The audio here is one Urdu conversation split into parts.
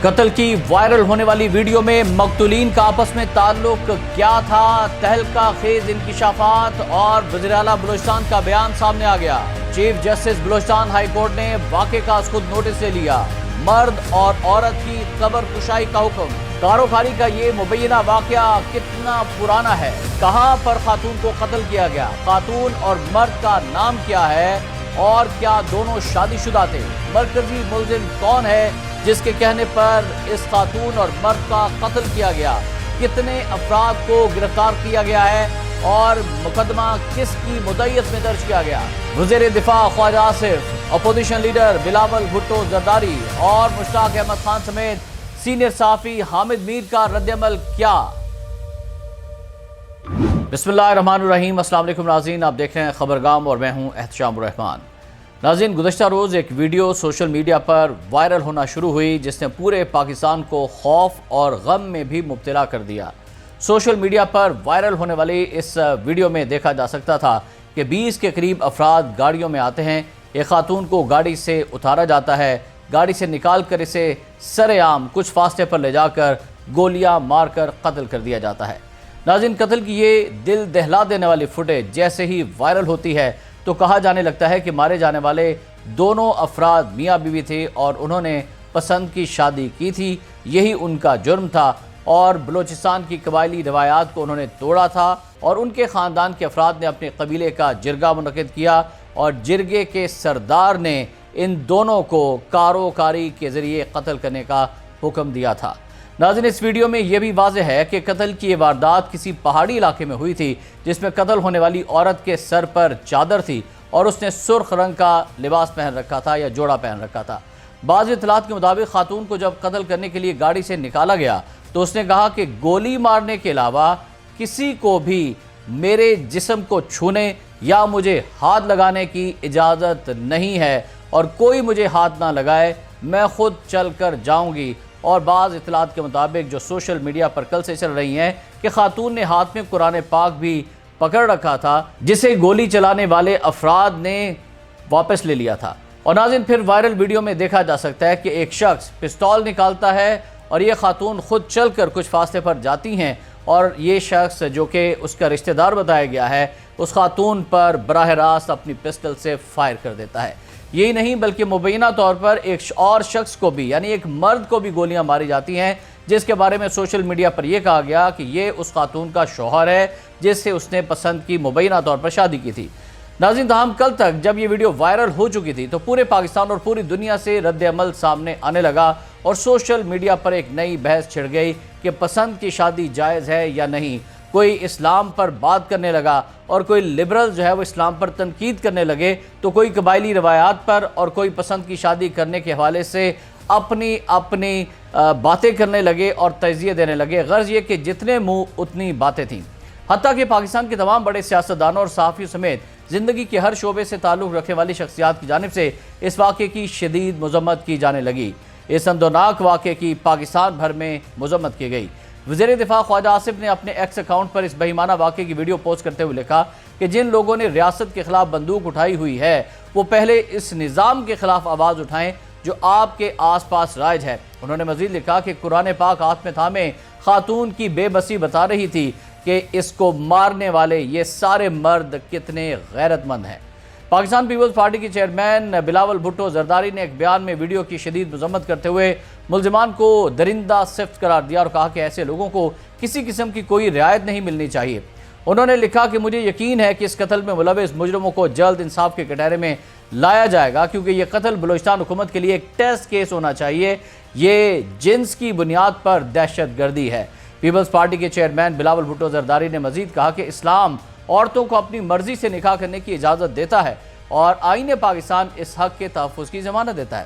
قتل کی وائرل ہونے والی ویڈیو میں مقتولین کا آپس میں تعلق کیا تھا؟ تہلکہ خیز انکشافات اور وزیر اعلیٰ بلوچستان کا بیان سامنے آ گیا۔ Chief justice Balochistan high court نے واقعے کا از خود نوٹس لے لیا۔ مرد اور عورت کی قبر کشائی کا حکم۔ کاروکاری کا یہ مبینہ واقعہ کتنا پرانا ہے؟ کہاں پر خاتون کو قتل کیا گیا؟ خاتون اور مرد کا نام کیا ہے اور کیا دونوں شادی شدہ تھے؟ مرکزی ملزم کون ہے جس کے کہنے پر اس خاتون اور مرد کا قتل کیا گیا؟ کتنے افراد کو گرفتار کیا گیا ہے اور مقدمہ کس کی مدعیت میں درج کیا گیا؟ وزیر دفاع خواجہ آصف، اپوزیشن لیڈر بلاول بھٹو زرداری اور مشتاق احمد خان سمیت سینئر صحافی حامد میر کا رد عمل کیا؟ بسم اللہ الرحمن الرحیم۔ السلام علیکم ناظرین، آپ دیکھ رہے ہیں خبرگام اور میں ہوں احتشام الرحمان۔ ناظرین، گزشتہ روز ایک ویڈیو سوشل میڈیا پر وائرل ہونا شروع ہوئی جس نے پورے پاکستان کو خوف اور غم میں بھی مبتلا کر دیا۔ سوشل میڈیا پر وائرل ہونے والی اس ویڈیو میں دیکھا جا سکتا تھا کہ 20 کے قریب افراد گاڑیوں میں آتے ہیں، ایک خاتون کو گاڑی سے اتارا جاتا ہے، گاڑی سے نکال کر اسے سر عام کچھ فاصلے پر لے جا کر گولیاں مار کر قتل کر دیا جاتا ہے۔ ناظرین، قتل کی یہ دل دہلا دینے والی فوٹیج جیسے ہی وائرل ہوتی ہے تو کہا جانے لگتا ہے کہ مارے جانے والے دونوں افراد میاں بیوی تھے اور انہوں نے پسند کی شادی کی تھی، یہی ان کا جرم تھا اور بلوچستان کی قبائلی روایات کو انہوں نے توڑا تھا اور ان کے خاندان کے افراد نے اپنے قبیلے کا جرگہ منعقد کیا اور جرگے کے سردار نے ان دونوں کو کاروکاری کے ذریعے قتل کرنے کا حکم دیا تھا۔ ناظرین، اس ویڈیو میں یہ بھی واضح ہے کہ قتل کی یہ واردات کسی پہاڑی علاقے میں ہوئی تھی جس میں قتل ہونے والی عورت کے سر پر چادر تھی اور اس نے سرخ رنگ کا لباس پہن رکھا تھا یا جوڑا پہن رکھا تھا۔ بعض اطلاعات کے مطابق خاتون کو جب قتل کرنے کے لیے گاڑی سے نکالا گیا تو اس نے کہا کہ گولی مارنے کے علاوہ کسی کو بھی میرے جسم کو چھونے یا مجھے ہاتھ لگانے کی اجازت نہیں ہے اور کوئی مجھے ہاتھ نہ لگائے، میں خود چل کر جاؤں گی۔ اور بعض اطلاعات کے مطابق جو سوشل میڈیا پر کل سے چل رہی ہیں کہ خاتون نے ہاتھ میں قرآن پاک بھی پکڑ رکھا تھا جسے گولی چلانے والے افراد نے واپس لے لیا تھا۔ اور ناظرین، پھر وائرل ویڈیو میں دیکھا جا سکتا ہے کہ ایک شخص پستول نکالتا ہے اور یہ خاتون خود چل کر کچھ فاصلے پر جاتی ہیں اور یہ شخص جو کہ اس کا رشتہ دار بتایا گیا ہے اس خاتون پر براہ راست اپنی پسٹل سے فائر کر دیتا ہے۔ یہی نہیں بلکہ مبینہ طور پر ایک اور شخص کو بھی یعنی ایک مرد کو بھی گولیاں ماری جاتی ہیں جس کے بارے میں سوشل میڈیا پر یہ کہا گیا کہ یہ اس خاتون کا شوہر ہے جس سے اس نے پسند کی مبینہ طور پر شادی کی تھی۔ ناظرین، تاہم کل تک جب یہ ویڈیو وائرل ہو چکی تھی تو پورے پاکستان اور پوری دنیا سے رد عمل سامنے آنے لگا اور سوشل میڈیا پر ایک نئی بحث چھڑ گئی کہ پسند کی شادی جائز ہے یا نہیں۔ کوئی اسلام پر بات کرنے لگا اور کوئی لبرل جو ہے وہ اسلام پر تنقید کرنے لگے تو کوئی قبائلی روایات پر اور کوئی پسند کی شادی کرنے کے حوالے سے اپنی باتیں کرنے لگے اور تجزیے دینے لگے۔ غرض یہ کہ جتنے منہ اتنی باتیں تھیں، حتیٰ کہ پاکستان کے تمام بڑے سیاستدانوں اور صحافیوں سمیت زندگی کے ہر شعبے سے تعلق رکھنے والی شخصیات کی جانب سے اس واقعے کی شدید مذمت کی جانے لگی۔ اس اندوناک واقعے کی پاکستان بھر میں مذمت کی گئی۔ وزیر دفاع خواجہ آصف نے اپنے ایکس اکاؤنٹ پر اس بہیمانہ واقعے کی ویڈیو پوسٹ کرتے ہوئے لکھا کہ جن لوگوں نے ریاست کے خلاف بندوق اٹھائی ہوئی ہے وہ پہلے اس نظام کے خلاف آواز اٹھائیں جو آپ کے آس پاس رائج ہے۔ انہوں نے مزید لکھا کہ قرآن پاک ہاتھ میں تھامے خاتون کی بے بسی بتا رہی تھی کہ اس کو مارنے والے یہ سارے مرد کتنے غیرت مند ہیں۔ پاکستان پیپلز پارٹی کے چیئرمین بلاول بھٹو زرداری نے ایک بیان میں ویڈیو کی شدید مذمت کرتے ہوئے ملزمان کو درندہ صفت قرار دیا اور کہا کہ ایسے لوگوں کو کسی قسم کی کوئی رعایت نہیں ملنی چاہیے۔ انہوں نے لکھا کہ مجھے یقین ہے کہ اس قتل میں ملوث مجرموں کو جلد انصاف کے کٹہرے میں لایا جائے گا کیونکہ یہ قتل بلوچستان حکومت کے لیے ایک ٹیسٹ کیس ہونا چاہیے۔ یہ جنس کی بنیاد پر دہشت گردی ہے۔ پیپلز پارٹی کے چیئرمین بلاول بھٹو زرداری نے مزید کہا کہ اسلام عورتوں کو اپنی مرضی سے نکاح کرنے کی اجازت دیتا ہے اور آئین پاکستان اس حق کے تحفظ کی ضمانت دیتا ہے۔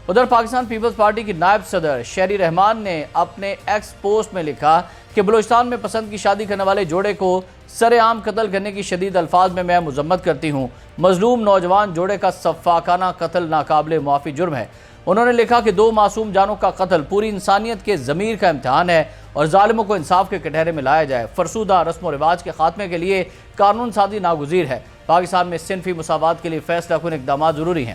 ادھر پاکستان پیپلز پارٹی کی نائب صدر شہری رحمان نے اپنے ایکس پوسٹ میں لکھا کہ بلوچستان میں پسند کی شادی کرنے والے جوڑے کو سر عام قتل کرنے کی شدید الفاظ میں مذمت کرتی ہوں۔ مظلوم نوجوان جوڑے کا سفاکانہ قتل ناقابل معافی جرم ہے۔ انہوں نے لکھا کہ دو معصوم جانوں کا قتل پوری انسانیت کے ضمیر کا امتحان ہے اور ظالموں کو انصاف کے کٹہرے میں لایا جائے۔ فرسودہ رسم و رواج کے خاتمے کے لیے قانون سازی ناگزیر ہے۔ پاکستان میں صنفی مساوات کے لیے فیصلہ کن اقدامات ضروری ہیں۔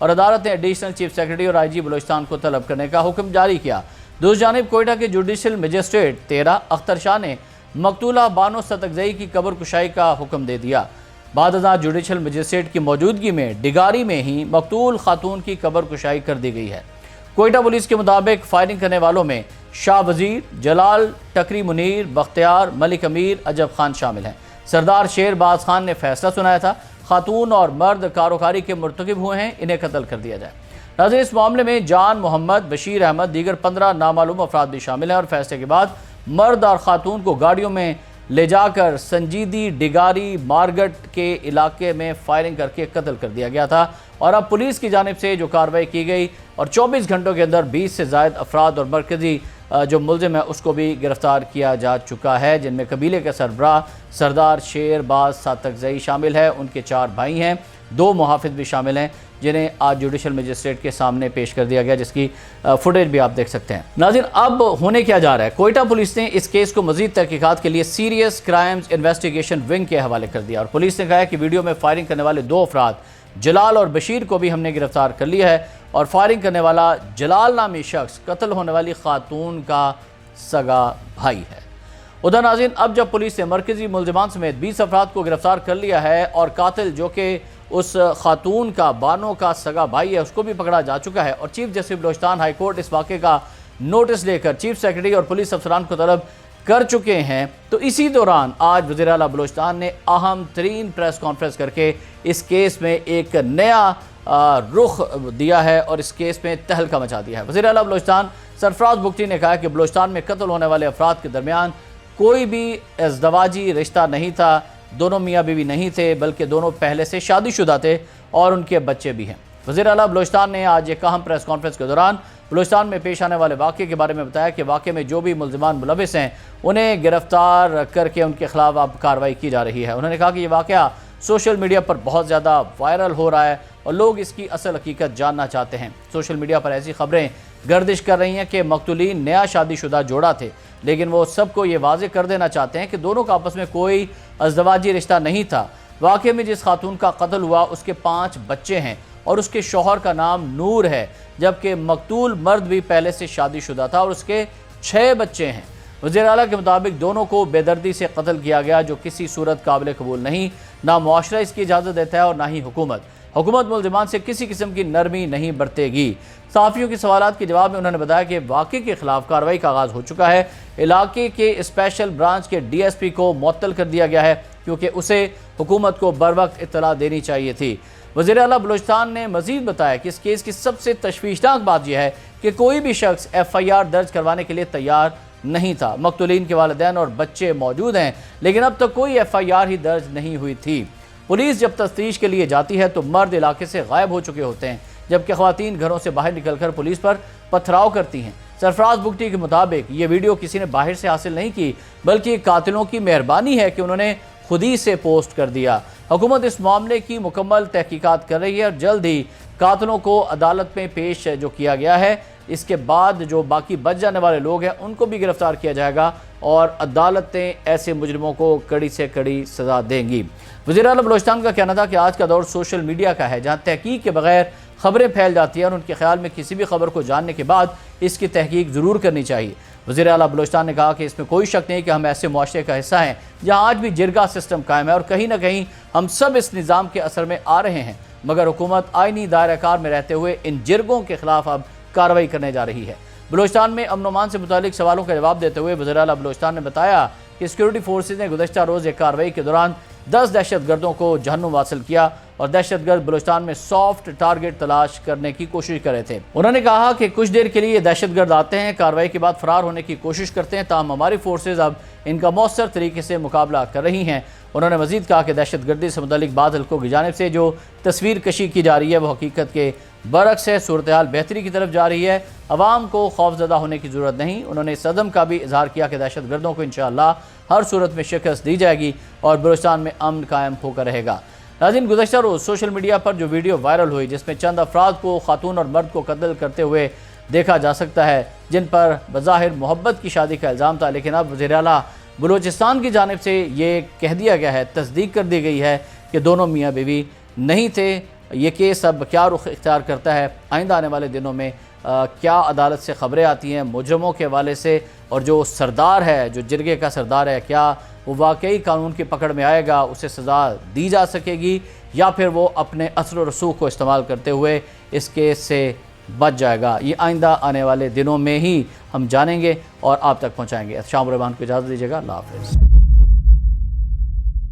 اور عدالت نے ایڈیشنل چیف سیکرٹری اور IG بلوچستان کو طلب کرنے کا حکم جاری کیا۔ دوسری جانب کوئٹہ کے جوڈیشل مجسٹریٹ 13 اختر شاہ نے مقتولہ بانو ستکزئی کی قبر کشائی کا حکم دے دیا۔ بعد ازاں جوڈیشل مجسٹریٹ کی موجودگی میں ڈگاری میں ہی مقتول خاتون کی قبر کشائی کر دی گئی ہے۔ کوئٹہ پولیس کے مطابق فائرنگ کرنے والوں میں شاہ وزیر، جلال، ٹکری منیر، بختیار، ملک امیر، عجب خان شامل ہیں۔ سردار شیر باز خان نے فیصلہ سنایا تھا، خاتون اور مرد کاروکاری کے مرتکب ہوئے ہیں، انہیں قتل کر دیا جائے۔ ناظرین، اس معاملے میں جان محمد، بشیر احمد، دیگر 15 نامعلوم افراد بھی شامل ہیں اور فیصلے کے بعد مرد اور خاتون کو گاڑیوں میں لے جا کر سنجیدی ڈگاری مارگٹ کے علاقے میں فائرنگ کر کے قتل کر دیا گیا تھا۔ اور اب پولیس کی جانب سے جو کارروائی کی گئی اور 24 گھنٹوں کے اندر 20 سے زائد افراد اور مرکزی جو ملزم ہے اس کو بھی گرفتار کیا جا چکا ہے، جن میں قبیلے کے سربراہ سردار شیر باز ستکزئی شامل ہے، ان کے 4 بھائی ہیں، 2 محافظ بھی شامل ہیں جنہیں آج جوڈیشل مجسٹریٹ کے سامنے پیش کر دیا گیا، جس کی فوٹیج بھی آپ دیکھ سکتے ہیں۔ ناظرین، اب ہونے کیا جا رہا ہے؟ کوئٹہ پولیس نے اس کیس کو مزید تحقیقات کے لیے سیریس کرائمز انویسٹیگیشن ونگ کے حوالے کر دیا اور پولیس نے کہا ہے کہ ویڈیو میں فائرنگ کرنے والے 2 افراد جلال اور بشیر کو بھی ہم نے گرفتار کر لیا ہے اور فائرنگ کرنے والا جلال نامی شخص قتل ہونے والی خاتون کا سگا بھائی ہے۔ ادھر ناظرین، اب جب پولیس نے مرکزی ملزمان سمیت 20 افراد کو گرفتار کر لیا ہے اور قاتل جو کہ اس خاتون کا بانو کا سگا بھائی ہے اس کو بھی پکڑا جا چکا ہے اور chief justice Balochistan high court اس واقعے کا نوٹس لے کر چیف سیکرٹری اور پولیس افسران کو طلب کر چکے ہیں، تو اسی دوران آج وزیر اعلیٰ بلوچستان نے اہم ترین پریس کانفرنس کر کے اس کیس میں ایک نیا رخ دیا ہے اور اس کیس میں تہلکہ مچا دیا ہے۔ وزیر اعلیٰ بلوچستان سرفراز بگٹی نے کہا کہ بلوچستان میں قتل ہونے والے افراد کے درمیان کوئی بھی ازدواجی رشتہ نہیں تھا، دونوں میاں بیوی نہیں تھے بلکہ دونوں پہلے سے شادی شدہ تھے اور ان کے بچے بھی ہیں۔ وزیر اعلیٰ بلوچستان نے آج ایک اہم پریس کانفرنس کے دوران بلوچستان میں پیش آنے والے واقعے کے بارے میں بتایا کہ واقعے میں جو بھی ملزمان ملوث ہیں انہیں گرفتار کر کے ان کے خلاف اب کارروائی کی جا رہی ہے۔ انہوں نے کہا کہ یہ واقعہ سوشل میڈیا پر بہت زیادہ وائرل ہو رہا ہے اور لوگ اس کی اصل حقیقت جاننا چاہتے ہیں۔ سوشل میڈیا پر ایسی خبریں گردش کر رہی ہیں کہ مقتولین نیا شادی شدہ جوڑا تھے، لیکن وہ سب کو یہ واضح کر دینا چاہتے ہیں کہ دونوں کا آپس میں کوئی ازدواجی رشتہ نہیں تھا۔ واقعے میں جس خاتون کا قتل ہوا اس کے 5 بچے ہیں اور اس کے شوہر کا نام نور ہے، جبکہ مقتول مرد بھی پہلے سے شادی شدہ تھا اور اس کے 6 بچے ہیں۔ وزیر اعلیٰ کے مطابق دونوں کو بے دردی سے قتل کیا گیا، جو کسی صورت قابل قبول نہیں، نہ معاشرہ اس کی اجازت دیتا ہے اور نہ ہی حکومت ملزمان سے کسی قسم کی نرمی نہیں برتے گی۔ صحافیوں کے سوالات کے جواب میں انہوں نے بتایا کہ واقعے کے خلاف کارروائی کا آغاز ہو چکا ہے۔ علاقے کے اسپیشل برانچ کے DSP کو معطل کر دیا گیا ہے کیونکہ اسے حکومت کو بروقت اطلاع دینی چاہیے تھی۔ وزیر اعلیٰ بلوچستان نے مزید بتایا کہ اس کیس کی سب سے تشویشناک بات یہ ہے کہ کوئی بھی شخص FIR درج کروانے کے لیے تیار نہیں تھا۔ مقتولین کے والدین اور بچے موجود ہیں لیکن اب تک کوئی FIR ہی درج نہیں ہوئی تھی۔ پولیس جب تفتیش کے لیے جاتی ہے تو مرد علاقے سے غائب ہو چکے ہوتے ہیں، جبکہ خواتین گھروں سے باہر نکل کر پولیس پر پتھراؤ کرتی ہیں۔ سرفراز بگٹی کے مطابق یہ ویڈیو کسی نے باہر سے حاصل نہیں کی بلکہ قاتلوں کی مہربانی ہے کہ انہوں نے خود ہی سے پوسٹ کر دیا۔ حکومت اس معاملے کی مکمل تحقیقات کر رہی ہے اور جلد ہی قاتلوں کو عدالت میں پیش جو کیا گیا ہے، اس کے بعد جو باقی بچ جانے والے لوگ ہیں ان کو بھی گرفتار کیا جائے گا اور عدالتیں ایسے مجرموں کو کڑی سے کڑی سزا دیں گی۔ وزیر اعلیٰ بلوچستان کا کہنا تھا کہ آج کا دور سوشل میڈیا کا ہے، جہاں تحقیق کے بغیر خبریں پھیل جاتی ہیں اور ان کے خیال میں کسی بھی خبر کو جاننے کے بعد اس کی تحقیق ضرور کرنی چاہیے۔ وزیر اعلیٰ بلوچستان نے کہا کہ اس میں کوئی شک نہیں کہ ہم ایسے معاشرے کا حصہ ہیں جہاں آج بھی جرگہ سسٹم قائم ہے اور کہیں نہ کہیں ہم سب اس نظام کے اثر میں آ رہے ہیں، مگر حکومت آئینی دائرہ کار میں رہتے ہوئے ان جرگوں کے خلاف اب کارروائی کرنے جا رہی ہے۔ بلوچستان میں امن و امان سے متعلق سوالوں کا جواب دیتے ہوئے وزیر اعلیٰ بلوچستان نے بتایا کہ سیکورٹی فورسز نے گزشتہ روز ایک کارروائی کے دوران 10 دہشت گردوں کو جہنم حاصل کیا اور دہشت گرد بلوچستان میں سافٹ ٹارگٹ تلاش کرنے کی کوشش کر رہے تھے۔ انہوں نے کہا کہ کچھ دیر کے لیے یہ دہشت گرد آتے ہیں، کارروائی کے بعد فرار ہونے کی کوشش کرتے ہیں، تاہم ہماری فورسز اب ان کا مؤثر طریقے سے مقابلہ کر رہی ہیں۔ انہوں نے مزید کہا کہ دہشت گردی سے متعلق بعض حلقوں کی جانب سے جو تصویر کشی کی جا رہی ہے وہ حقیقت کے برعکس ہے، صورتحال بہتری کی طرف جا رہی ہے، عوام کو خوفزدہ ہونے کی ضرورت نہیں۔ انہوں نے اس عزم کا بھی اظہار کیا کہ دہشت گردوں کو انشاءاللہ ہر صورت میں شکست دی جائے گی اور بلوچستان میں امن قائم ہو کر رہے گا۔ ناظرین، گزشتہ روز سوشل میڈیا پر جو ویڈیو وائرل ہوئی جس میں چند افراد کو خاتون اور مرد کو قتل کرتے ہوئے دیکھا جا سکتا ہے، جن پر بظاہر محبت کی شادی کا الزام تھا، لیکن اب وزیر اعلیٰ بلوچستان کی جانب سے یہ کہہ دیا گیا ہے، تصدیق کر دی گئی ہے کہ دونوں میاں بیوی نہیں تھے یہ کیس اب کیا رخ اختیار کرتا ہے، آئندہ آنے والے دنوں میں کیا عدالت سے خبریں آتی ہیں مجرموں کے حوالے سے، اور جو سردار ہے، جو جرگے کا سردار ہے، کیا وہ واقعی قانون کی پکڑ میں آئے گا، اسے سزا دی جا سکے گی، یا پھر وہ اپنے اثر و رسوخ کو استعمال کرتے ہوئے اس کیس سے بچ جائے گا؟ یہ آئندہ آنے والے دنوں میں ہی ہم جانیں گے اور آپ تک پہنچائیں گے۔ احتشام الرحمان کو اجازت دیجیے گا، اللہ حافظ۔